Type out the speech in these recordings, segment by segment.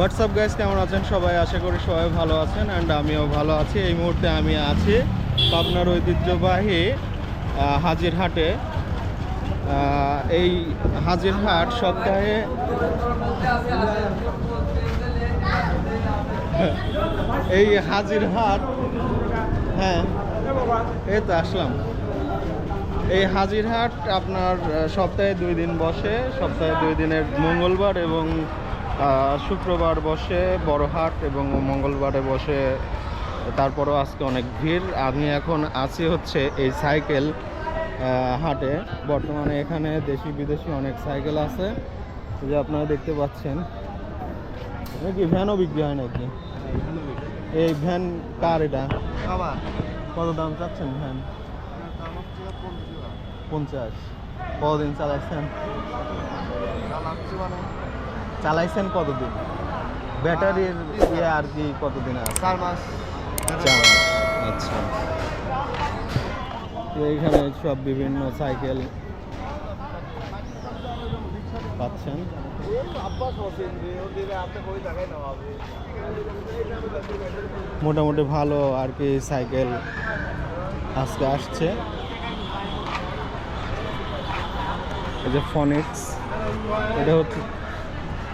WhatsApp guys, কেমন আছেন সবাই? আশা করি সবাই ভালো আছেন অ্যান্ড আমিও ভালো আছি। এই মুহূর্তে আমি আছি পাবনার ঐতিহ্যবাহী হাজিরহাটে। এই হাজিরহাট সপ্তাহে এই হাজিরহাট, হ্যাঁ এই তো আসলাম। এই হাজিরহাট আপনার সপ্তাহে 2 দিন বসে। সপ্তাহে 2 দিনের মঙ্গলবার এবং শুক্রবার বসে বড় হাট এবং মঙ্গলবারে বসে। তারপরও আজকে অনেক ভিড়। আমি এখন আছি হচ্ছে এই সাইকেল হাটে। বর্তমানে এখানে দেশি বিদেশি অনেক সাইকেল আছে, যে আপনারা দেখতে পাচ্ছেন। কি ভ্যানও বিক্রি হয় নাকি? এই ভ্যান কার? এটা কত দাম চাচ্ছেন ভ্যান? 50। কতদিন চালাইছেন? চালাইছেন কতদিন? ব্যাটারির ইয়ে আর কি কতদিন আছে? 4 মাস। 4 মাস। আচ্ছা, তো এইখানে সব বিভিন্ন সাইকেল পাচ্ছেন। মোটামুটি ভালো আর কি সাইকেল আজকে আসছে। এই যে ফনিক্স, এটা হচ্ছে,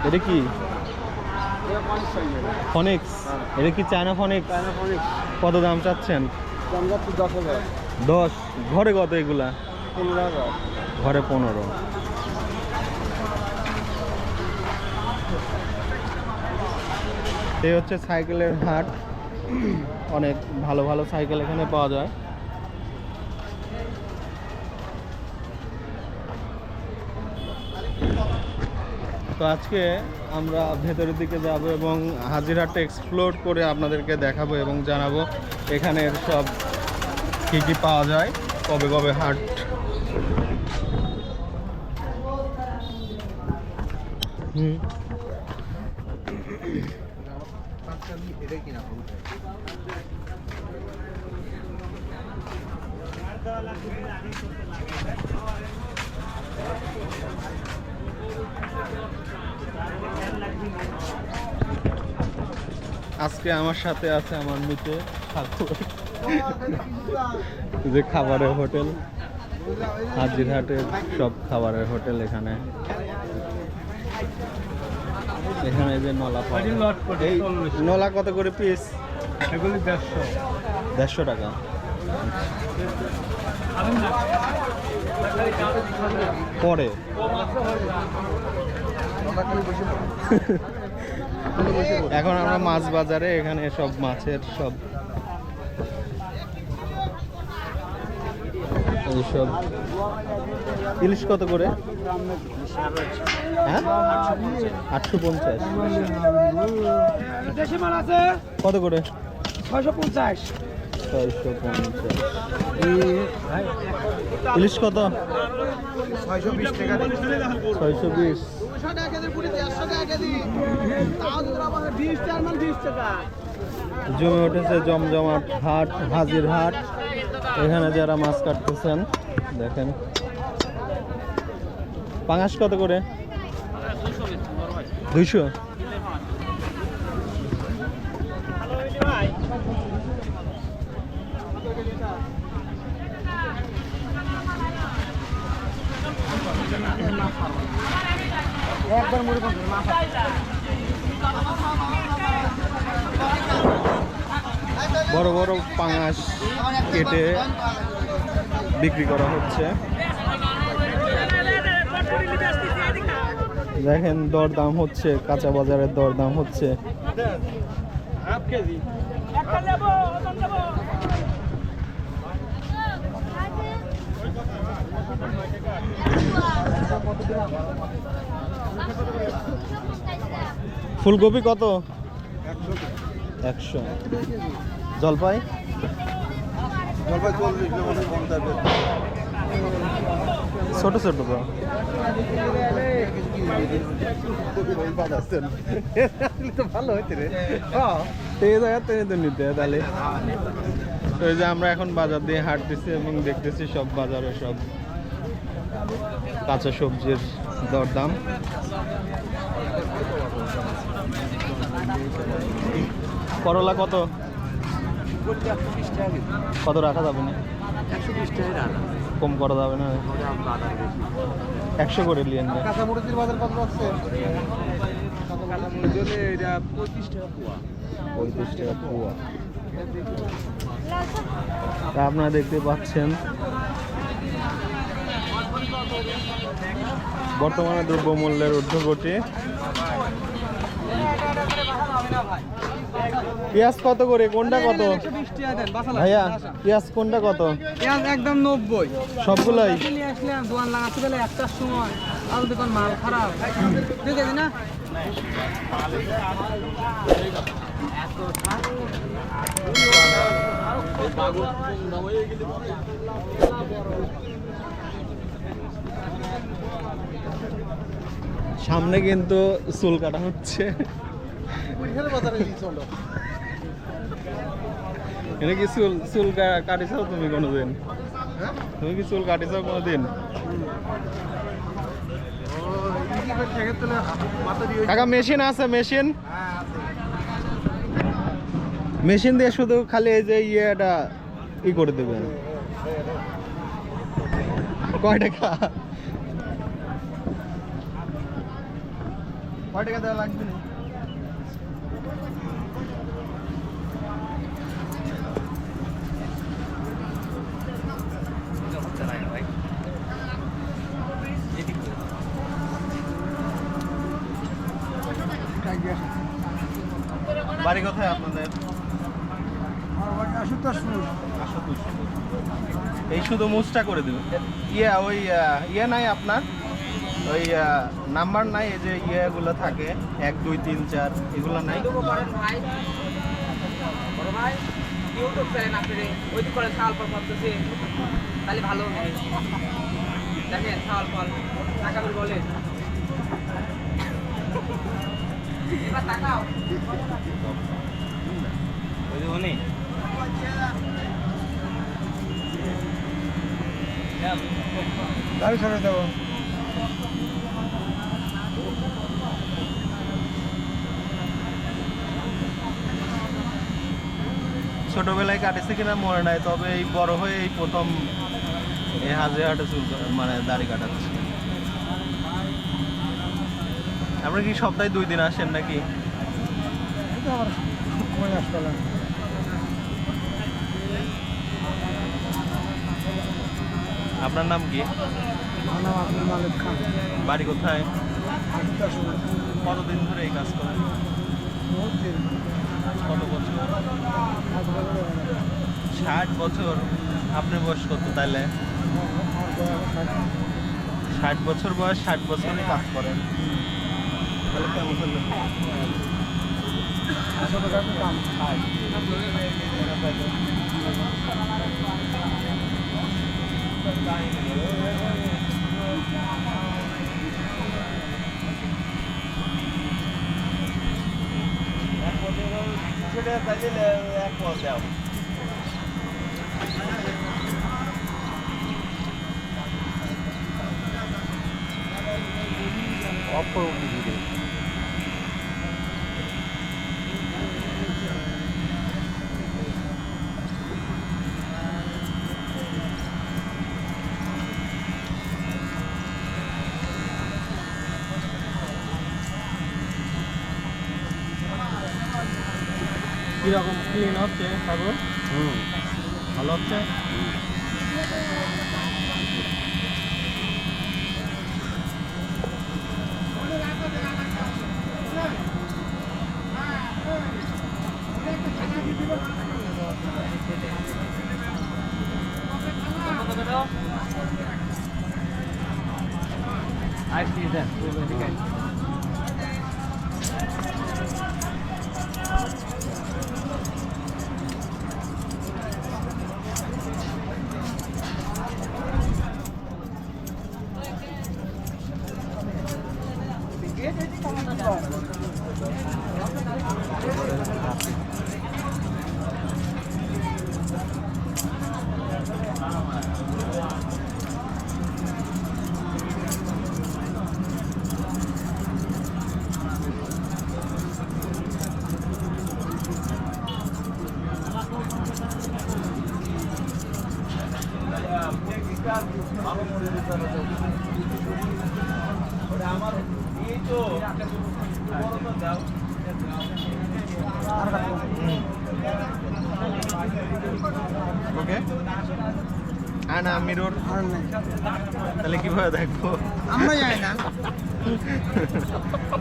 এটা কি ফনিক্স? এটা কি চায়না ফনিক্স? কত দাম চাচ্ছেন? 10। ঘরে কত এগুলা? 15। ঘরে 15। এই হচ্ছে সাইকেলের হাট। অনেক ভালো ভালো সাইকেল এখানে পাওয়া যায়। তো আজকে আমরা ভেতরের দিকে যাব এবং হাজিরহাটটা এক্সপ্লোর করে আপনাদেরকে দেখাবো এবং জানাবো এখানের সব কী কী পাওয়া যায়, কবে কবে হাট। আজকে আমার সাথে আছে আমার নিচে যে খাবারের হোটেল, হাজিরহাটের সব খাবারের হোটেল এখানে। এখানে যে নলা পাওয়া যায়। এই নলা কত করে পিস? এগুলি 150 টাকা। পরে এখন আমরা মাছ বাজারে, এখানে সব মাছের সব এইসব। ইলিশ কত করে? হ্যাঁ, 850। কত করে? 650। ইলিশ কত? 620 টাকা। 620। জমে উঠেছে জমজমাট হাট, হাজিরহাট। এখানে যারা মাছ কাটতেছেন দেখেন। পাঙাশ কত করে? 200। বড় বড় পাঙাশ কেটে বিক্রি করা হচ্ছে। দেখেন দরদাম হচ্ছে, কাঁচা বাজারের দরদাম হচ্ছে। ফুলকপি কত? 100। জলপাই? ছোট ছোট তো ভালো হইতে রে। এই জায়গাতে নিতে তাহলে। তো এই যে আমরা এখন বাজার দিয়ে হাঁটতেছি এবং দেখতেছি সব বাজারে সব কাঁচা সবজির দরদাম। করলা কত? কত রাখা যাবে না? 120 টাকা। কম করা যাবে না? 100 করে নিয়ে নেন। কাঁচামরিচের বাজার কত আছে? কাঁচামরিচ হলে এটা 35 টাকা পোয়া। 35 টাকা পোয়া। তা আপনারা দেখতে পাচ্ছেন বর্তমানে দ্রব্যমূল্যের ঊর্ধ্বগতি। পেঁয়াজ কত করে? কোনটা কত ভাইয়া? পেঁয়াজ কোনটা কত? পেঁয়াজ একদম 90। সবগুলাই নিয়ে আসলাম দোকান লাগাতে গেলে একটার সময় আর দোকান মাল খারাপ ঠিক আছে না। সামনে কিন্তু চুল কাটা হচ্ছে। এটা কি চুল কাটিছাও তুমি কোনোদিন? তুমি কি চুল কাটিছাও কোনোদিন? কাকা মেশিন আছে? মেশিন দিয়ে শুধু খালি এই যে ইয়েটা করে দেবেন। কয় টাকা? কয় টাকা দেওয়া লাগবে না? বাড়ি কোথায় আপনাদের? এই শুধু মুছটা করে দেবে। ওই নাই আপনার? ওই নাম্বার নাই? এই যে ইয়েগুলো থাকে 1 2 3 4 এগুলো নাই? ইউটিউব চ্যানেল আপনাদের ওই দিক করে সাল ফল করতেছে তাহলে ভালো হবে। দেখেন সাল ফল টাকা বলে এবার টাকাও ওই দেখুন গাড়ি ছেড়ে দেবো। ছোটবেলায় কাটেছে কিনা মনে নাই, তবে এই বড় হয়ে এই প্রথম এই হাজিরহাটে চুল মানে দাড়ি কাটাচ্ছে। আপনি কি সপ্তাহে 2 দিন আসেন নাকি? আপনার নাম কি? বাড়ি কোথায়? কতদিন ধরে এই কাজ করেন? কত বছর? 60 বছর। আপনার বয়স কত তাহলে? 60 বছর বয়স, 60 বছরই কাজ করেন, তাহলে কেমন হলো? কিরকম ক্লিন হচ্ছে সাগর? ভালো হচ্ছে। I see that. ওকে আর না মিরর আর নাই তাহলে কিভাবে দেখবো আমরা জানি না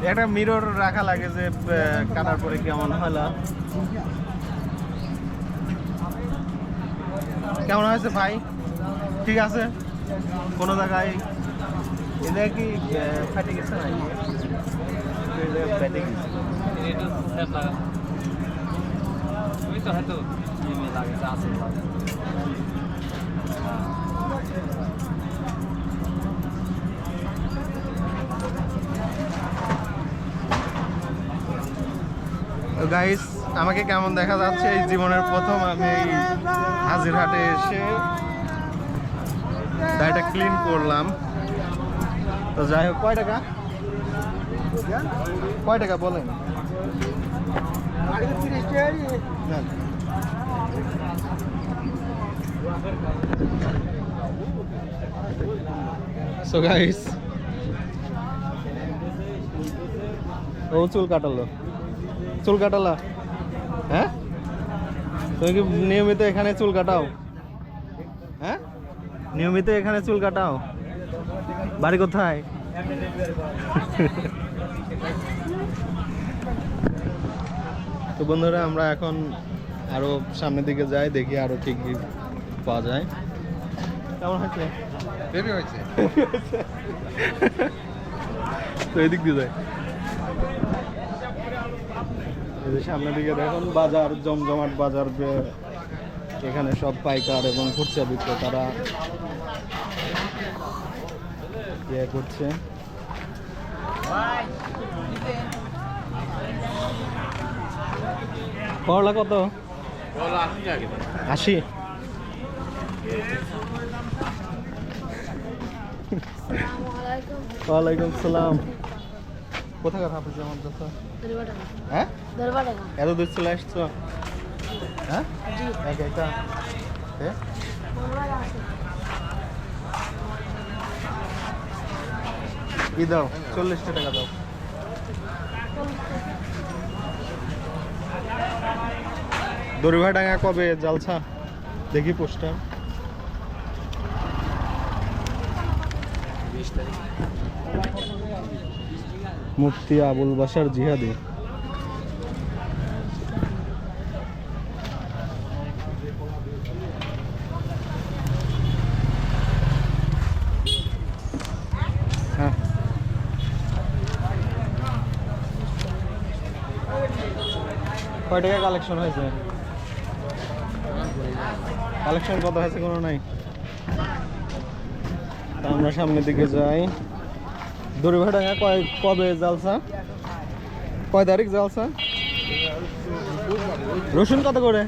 একটা মিরর রাখা লাগে যে কাটার পরে কেমন হলো কেমন হয়েছে ভাই ঠিক আছে কোনো জায়গায় এটা কি ফাটে গেছে না ফাটে গেছে তুমি তো হয়তো লাগে আছে গাইস আমাকে কেমন দেখা যাচ্ছে এই জীবনের প্রথম আমি এই হাজিরহাটে এসে গাড়িটা ক্লিন করলাম তো যাই হোক কয় টাকা বলেন না। So guys ও চুল কাটালা হ্যাঁ তুমি কি নিয়মিত এখানে চুল কাটাও হ্যাঁ নিয়মিত এখানে চুল কাটাও বাড়ি কোথায় তো বন্ধুরা আমরা এখন আরো সামনের দিকে যাই দেখি আরো কি কি পাওয়া যায় কেমন হয়েছে বেবি হয়েছে তো এদিক দিয়ে যায় সামনের দিকে দেখুন বাজার জমজমাট বাজার এখানে সব পাইকার এবং খুচরা বিক্রেতারা ইয়ে করছে করলা কত 80 ওয়ালাইকুম সালাম কোথাকার হাফিজ আমার কাছে হ্যাঁ এত দূর চলে আসছো হ্যাঁ একা একা ই দাও 40 টাকা দাও দড়িভাডাঙ্গা কবে জালসা দেখি পোস্টার 20 তারিখ মুফতি আবুল বাশার জিহাদি হ্যাঁ কয় টাকা কালেকশন হয়েছে কালেকশন কত হয়েছে কোনো নাই তা আমরা সামনের দিকে যাই দড়িভাডাঙ্গা কবে জালসা কয় তারিখ জালসা রসুন কত করে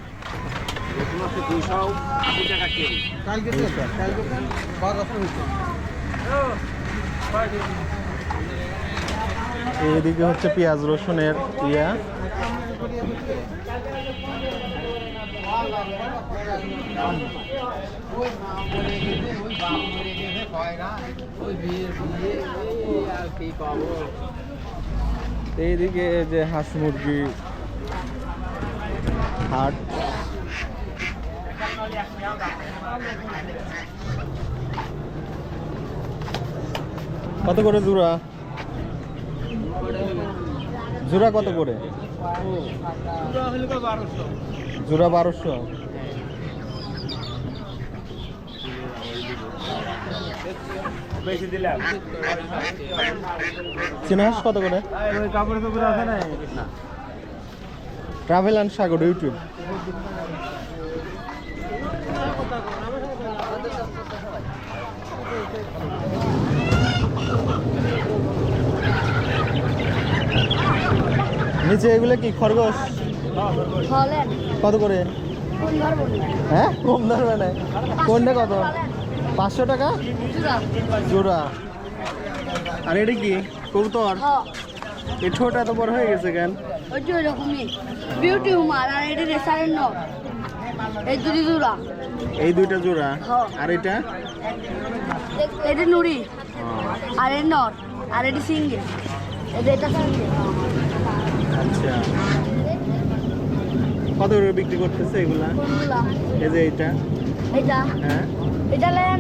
এদিকে হচ্ছে পেঁয়াজ রসুনের ইয়া এইদিকে যে হাঁস মুরগি হাট কত করে জোড়া জোড়া কত করে জোড়া 1200 বেশি দিলাম চীনা হাঁস কত করে ওই কাপড় কাপড় আছে না ট্রাভেল অ্যান্ড সাগর ইউটিউব নিচে এগুলো কি খরগোশ কত করে হ্যাঁ কম ধরবে না কোনটা কত 500 টাকা জোড়া আর এটা কি কবুতর এই ছোট এত বড় হয়ে গেছে কেন বিউটি হুমার আর এটা রেসারের নট এই দুটি জোড়া এই দুইটা জোড়া হ্যাঁ। আর এটা এটা নুড়ি ও, আর এই নর আর এটি সিঙ্গেল এটা সিঙ্গেল আচ্ছা কত করে বিক্রি করতেছে এগুলা কোনগুলা এই যে এইটা এটা হ্যাঁ এটা লেন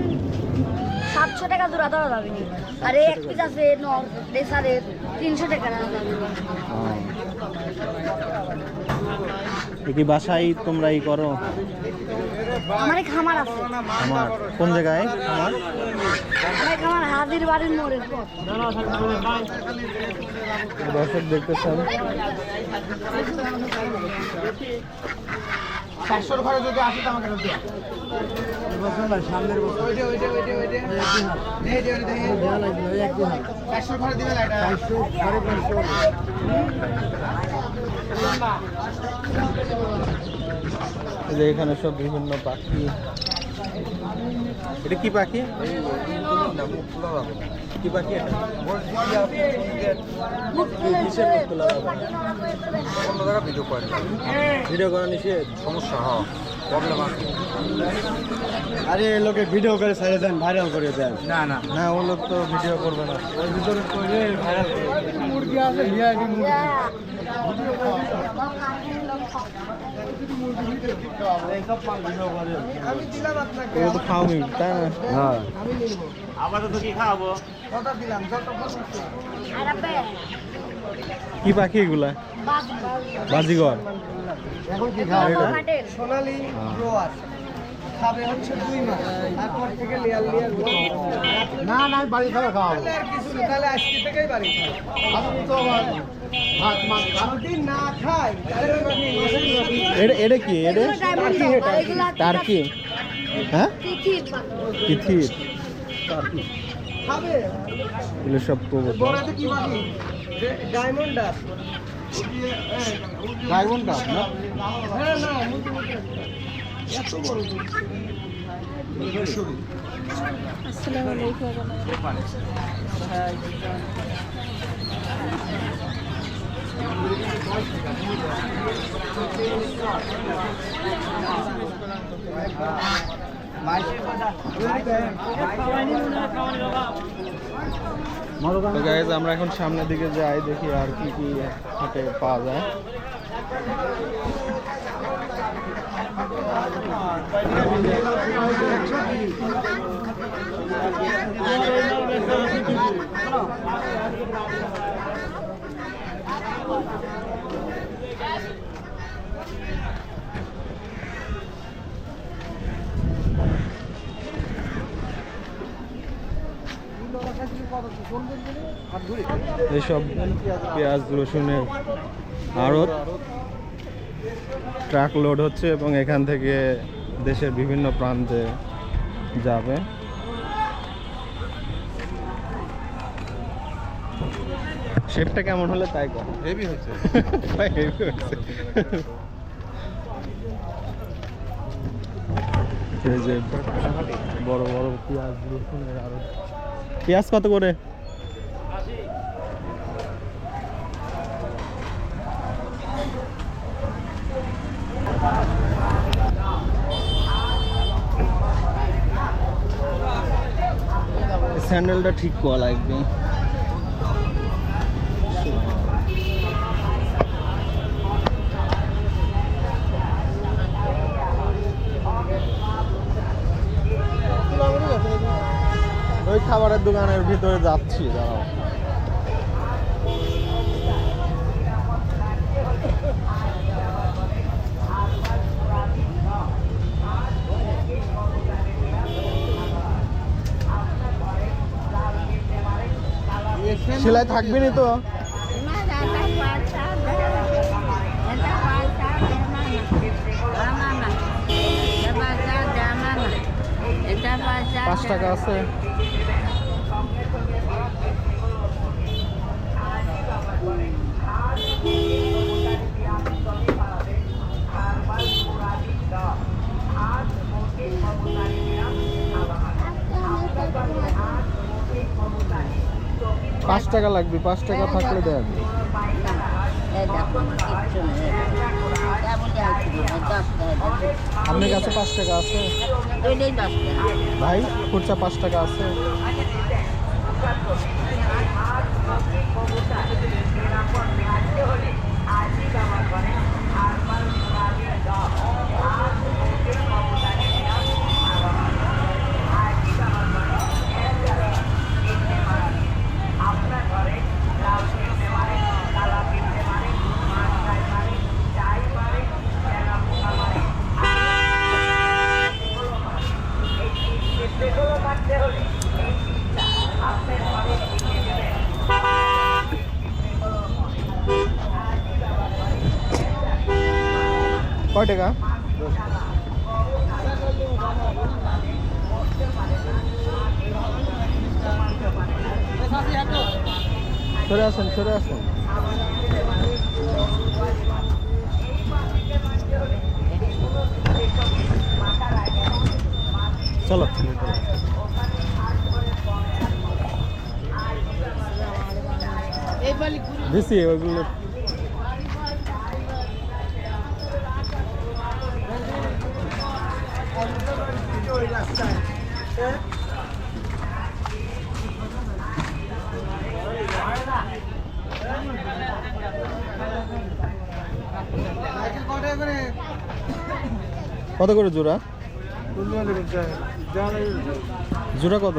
700 টাকা জোড়া দেওয়া যাবে নি। আর এই এক পিস আছে নর রেসারের 300 টাকা দেওয়া যাবে নি। ও। কি বাসায় তোমরা ই করো আমার এক খামার আছে আমার কোন জায়গায় আমার আমার এক খামার হাজির বাড়ির মোড়ের পর দর্শক দেখতেছেন 500 ঘরে যদি আসে তো আমাকে দিও সামনের বছর ওইটা এই যে দেখেন 500 ঘরে দিবেন এটা 500 এই যে এখানে সব বিভিন্ন পাখি এটা কি পাখি কি পাখি এটা ভিডিও করা নিষেধ সমস্যা হয় প্রবলেম আছে আরে লোকে ভিডিও করে ছেড়ে দেন ভাইরাল করে দেন না না হ্যাঁ ও লোক তো ভিডিও করবে না ওই ভিতরে করে ভাইরাল মুরগি আছে ভিআইপি মুরগি আমি দিলাম আপনাকে এগুলো তো খাওয়াবি তাই না হ্যাঁ কত দিলাম যত আর আপে কি পাখি এগুলা বাজিগর এখন কি মাঠের সোনালি ব্রোয়ার খাবে হচ্ছে 2 মাস তারপর থেকে লেয়ার না না বাড়ি খাওয়া খাওয়াবো আর কিছু না তাহলে আজকে থেকেই বাড়ি খাওয়া আমি তো আবার ভাত মাছ যদি না খাই তাহলে এটা এটা কি এটা এগুলা তার কি হ্যাঁ তিথির তিথির খাবে এগুলো সব কবুতর বড়াতে কি বাকি ডায়মন্ড ডাব ডায়মন্ড ডাব না হ্যাঁ না এত বড় তো গাইজ আমরা এখন সামনের দিকে যাই দেখি আর কি কি হাটে পাওয়া যায় এইসব পেঁয়াজ রসুনের আড়ত ট্রাক লোড হচ্ছে এবং এখান থেকে দেশের বিভিন্ন প্রান্তে যাবে শেপটা কেমন হলে তাই কর হেভি হচ্ছে হেভি হচ্ছে এই যে বড় বড় পেঁয়াজ রসুনের আড়ত পেঁয়াজ কত করে স্যান্ডেলটা ঠিক করা লাগবে ওই খাবারের দোকানের ভিতরে যাচ্ছি দাঁড়াও সেলাই থাকবে না তো এটা 5 টাকা আছে পাঁচ টাকা লাগবে 5 টাকা থাকলে দেন এই দেখো কিচ্ছু নেই আপনার কাছে 5 টাকা আছে ভাই? খুচরা 5 টাকা আছে? কয় টাকা? সরে আসেন, সরে আসেন। চলো দিছি ওইগুলো। কত করে জোড়া? জোড়া কত?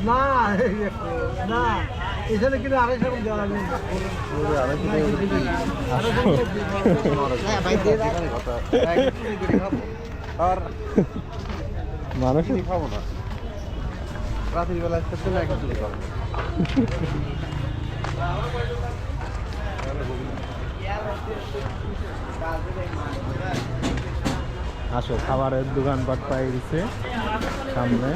না না এখানে কিনে 250 দেওয়া লাগবে। আর মানুষ খাবো না, রাতের বেলা খেতে না কিছু খাবো। আসো, খাবারের দোকানপাট পাই গেছে সামনে।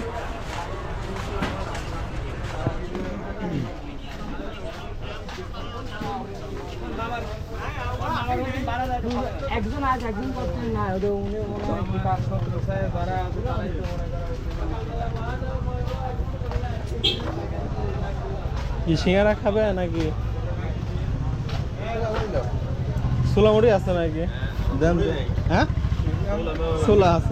একজন আজ একজন করছেন না ওদের উনি মনে হয় কি কাজ করতেছে ভাড়া কি সিঙ্গারা খাবে নাকি? সোলামুড়ি আছে নাকি? দেন তো। হ্যাঁ, সোলা আছে।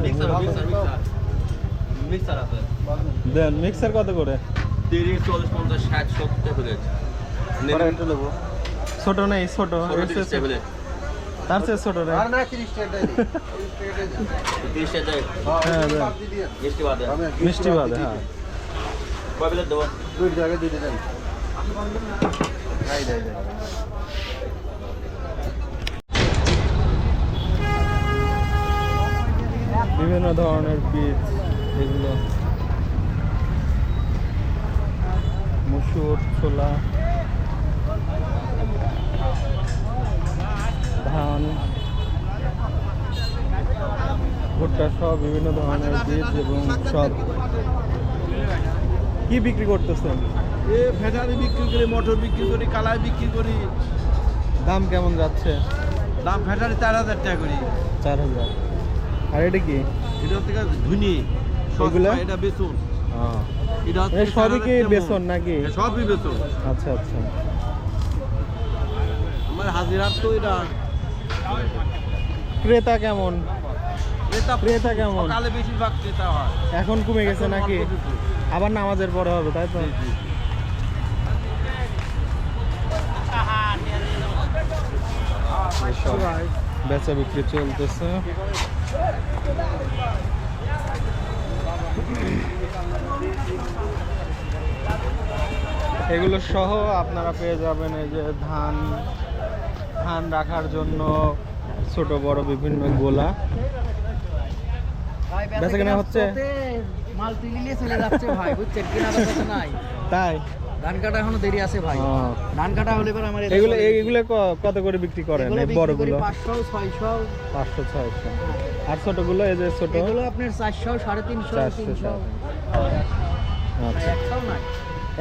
দেন। মিক্সার কত করে? 30, 40, 50, 60, 70 প্লেট। ছোট নেই? ছোট তার চেয়ে ছোট নেই? আর না 30 টাকা দেই, 30 টাকা দেয়। হ্যাঁ দেন। মিষ্টি বাদে। মিষ্টি বাদে। হ্যাঁ, কয় প্লেট দেবো? 2 টাকা দিতে দেন। দেয়। বিভিন্ন ধরনের বীজ, এগুলো মসুর, ছোলা, ধান, ভুট্টা সহ বিভিন্ন ধরনের বীজ এবং সব। কি বিক্রি করতেছেন? ফ্যাটারি বিক্রি করি, মোটর বিক্রি করি, কালাই বিক্রি করি। দাম কেমন যাচ্ছে? দাম ফ্যাটারি 4000 টাকা করি। 4000। আর এটা কি? এটা হচ্ছে ধুনি, এগুলা? এটা বেসন। হ্যাঁ, এটা হচ্ছে এটা সবই কি 4000 টাকা বেসন মণ। নাকি? হ্যাঁ, সবই বেসন। আচ্ছা আচ্ছা। আমার হাজিরার তো এটা ক্রেতা কেমন? ক্রেতা কেমন? সকালে বেশিরভাগ ক্রেতা হয়। এখন কমে গেছে এখন নাকি? অল্প কিছু। আবার নামাজের পরে হবে, তাই তো? এসব বেচা বিক্রি চলতেছে। এগুলো সহ আপনারা পেয়ে যাবেন এই যে ধান রাখার জন্য ছোট বড় বিভিন্ন গোলা। বেচা কেনা হচ্ছে? মাল তুলে চলে যাচ্ছে ভাই, বুঝছেন কিনা কথা নাই। তাই? ধান কাটা এখনো দেরি আছে ভাই। ও। ধান কাটা হলে পরে আমার এগুলো কত করে বিক্রি করেন? এই বড়গুলো 500 600। 500 600। আর ছোটগুলো এই যে ছোট এগুলো আপনার 400 350 300। আচ্ছা, 100 নাই।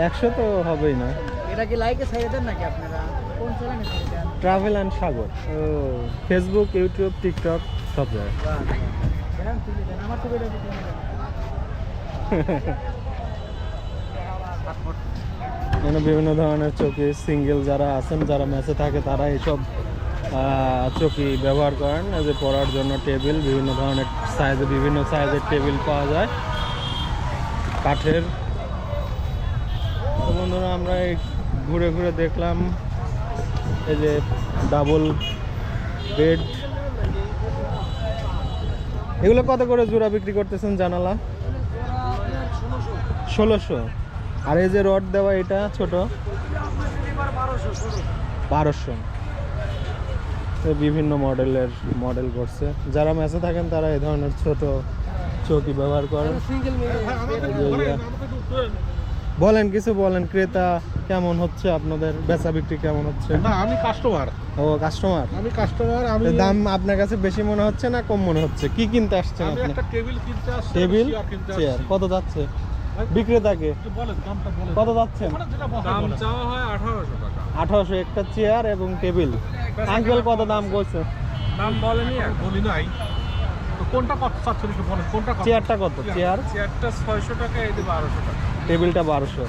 100 তো হবেই না। এটা কি লাইকে ছেড়ে দেন নাকি আপনারা? কোন চ্যানেলে ছেড়ে দেন? Travel and Sagar. ও, ফেসবুক, ইউটিউব, টিকটক সব জায়গায়। দেন তুলে দেন, আমার তো এটা দিতে হবে। এখানে বিভিন্ন ধরনের চোখে সিঙ্গেল যারা আছেন, যারা ম্যাচে থাকে, তারা এইসব চৌকি ব্যবহার করেন, এই যে পড়ার জন্য টেবিল, বিভিন্ন ধরনের সাইজে বিভিন্ন সাইজের টেবিল পাওয়া যায় কাঠের। তো বন্ধুরা আমরা এই ঘুরে ঘুরে দেখলাম এই যে ডাবল বেড, এগুলো কত করে জোড়া বিক্রি করতেছেন জানালা? 1600। আর এই যে রড দেওয়া এটা ছোট 1200। বিভিন্ন মডেল করছে। যারা মেসে থাকেন তারা এই ধরনের ছোট চৌকি ব্যবহার করেন। বলেন কিছু বলেন, ক্রেতা কেমন হচ্ছে, আপনাদের বেচা বিক্রি কেমন হচ্ছে? না আমি কাস্টমার, ও কাস্টমার, আমি দাম আপনার কাছে বেশি মনে হচ্ছে না কম মনে হচ্ছে? কি কিনতে আসছেন আমি আপনি? একটা টেবিল কিনতে আসছি, টেবিল চেয়ার কিনতে চেয়ার আসছি। কত যাচ্ছে বিক্রেতাকে? একটু বলেন দামটা বলেন। কত যাচ্ছেন? দাম চাওয়া হয় 1800 টাকা। 1800 একটা চেয়ার এবং টেবিল। আঙ্কেল কত দাম করছে? দাম বলেনি, বলি নাই। তো কোনটা কত চাচ্ছেন একটু বলেন, কোনটা কত? চেয়ারটা কত? চেয়ারটা 600 টাকা, এই যে 1200 টাকা। টেবিলটা 1200।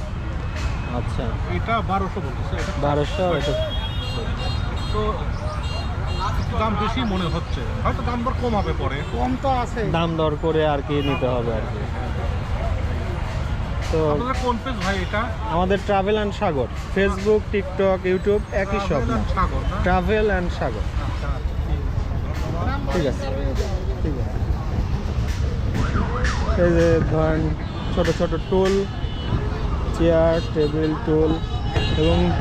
আচ্ছা, এটা 1200 বলতেছে, এটা 1200। এটা তো একটু দাম বেশি মনে হচ্ছে, হয়তো দাম দর কম হবে পরে। কম তো আছে। দাম দর করে আর কি নিতে হবে আর কি। তো আপনাদের কোন পেজ ভাই এটা? আমাদের travel and Sagar, Facebook, TikTok, YouTube একই সব না, সাগর না? ট্রাভেল অ্যান্ড সাগর। আচ্ছা, ঠিক আছে, ঠিক আছে। এই যে ধরেন ছোট ছোট টুল, চেয়ার, টেবিল, টুল এবং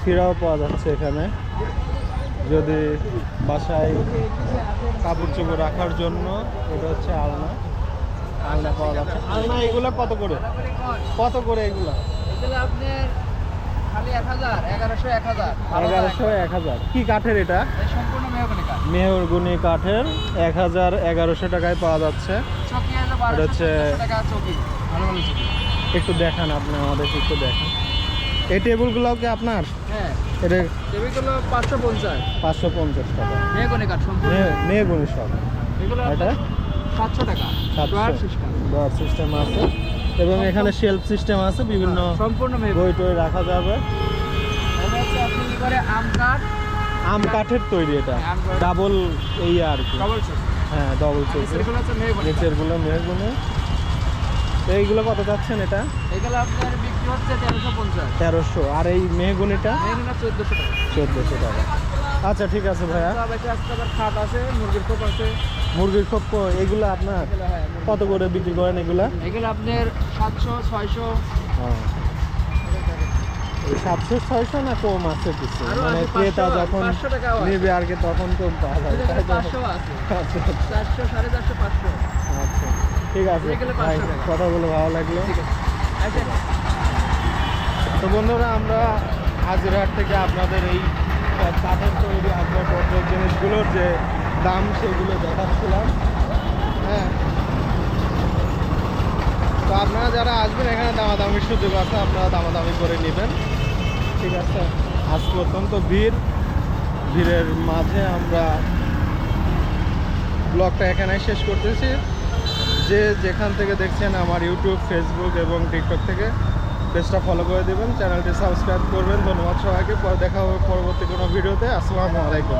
ফিরাও পাওয়া যাচ্ছে এখানে। যদি বাসায় কাপড় চোপড় রাখার জন্য, এটা হচ্ছে আলনা, আলনা পাওয়া যাচ্ছে। আলনা এগুলো কত করে? কত করে এগুলো? এগুলো আপনার খালি 1000, 1100, 1000। 1100, 1000। কি কাঠের এটা? এই সম্পূর্ণ মেহগনি কাঠ। মেহগনি কাঠের 1000, 1100 টাকায় পাওয়া যাচ্ছে। চকি হলো এটা 1200 হচ্ছে- টাকা চকি। ভালো ভালো চকি। একটু দেখান, আপনি আমাদেরকে একটু দেখান। এই টেবিলগুলোও কি আপনার? হ্যাঁ, এটা টেবিলগুলো 550। 550 টাকা। মেহগনি কাঠ সম্পূর্ণ। মেহগনি সব। এগুলো এটা 700 টাকা। Drawer system. ড্রয়ার সিস্টেম আছে এবং এখানে শেলফ সিস্টেম আছে, বিভিন্ন সম্পূর্ণ মেহগনি। বই টই রাখা যাবে। এটা হচ্ছে আপনি কি করে আম কাঠ, আম কাঠের তৈরি এটা, আম কাঠ। ডাবল এই আর কি। ডবল চকি। হ্যাঁ, ডবল চৌকি। এগুলো হচ্ছে মেহগনি। নিচেরগুলো মেহগনি। তো এইগুলো কত যাচ্ছেন এটা? এগুলো আপনার বিক্রি হচ্ছে 1350। 1300। আর এই মেহগনিটা মেহগনি 1400 টাকা। 1400 টাকা। আচ্ছা ঠিক আছে ভাইয়া। সব এটা আজকে আবার খাট আছে, মুরগির খোপ আছে। মুরগির খোপ এগুলো আপনার এগুলো হ্যাঁ, মুরগির- কত করে বিক্রি করেন এগুলা? এগুলো আপনার 700, 600। হ্যাঁ। এই 700, 600 না কম আছে কিছু? আরো মানে আছে, ক্রেতা 500 যখন 500 টাকাও আছে। নেবে আর কি তখন কম পাওয়া যায়, তাই তো? 500 আছে। আচ্ছা, 400, 450, 500। আচ্ছা ঠিক আছে এগুলো ভাই, 500 টাকা। কথা বলে ভালো লাগলো। ঠিক আছে। আচ্ছা। তো বন্ধুরা, আমরা হাজিরহাট থেকে আপনাদের এই কাঠের তৈরি আসবাবপত্রের জিনিসগুলোর যে দাম সেগুলো দেখাচ্ছিলাম। হ্যাঁ, তো আপনারা যারা আসবেন এখানে দামাদামির সুযোগ আছে, আপনারা দামাদামি করে নেবেন। ঠিক আছে, আজকে অত্যন্ত ভিড়ের মাঝে আমরা ব্লগটা এখানে শেষ করতেছি। যে যেখান থেকে দেখছেন আমার ইউটিউব, ফেসবুক এবং টিকটক থেকে পেজটা ফলো করে দেবেন, চ্যানেলটি সাবস্ক্রাইব করবেন। ধন্যবাদ সবাইকে। দেখা হবে পরবর্তী কোনো ভিডিওতে। আসসালামু আলাইকুম।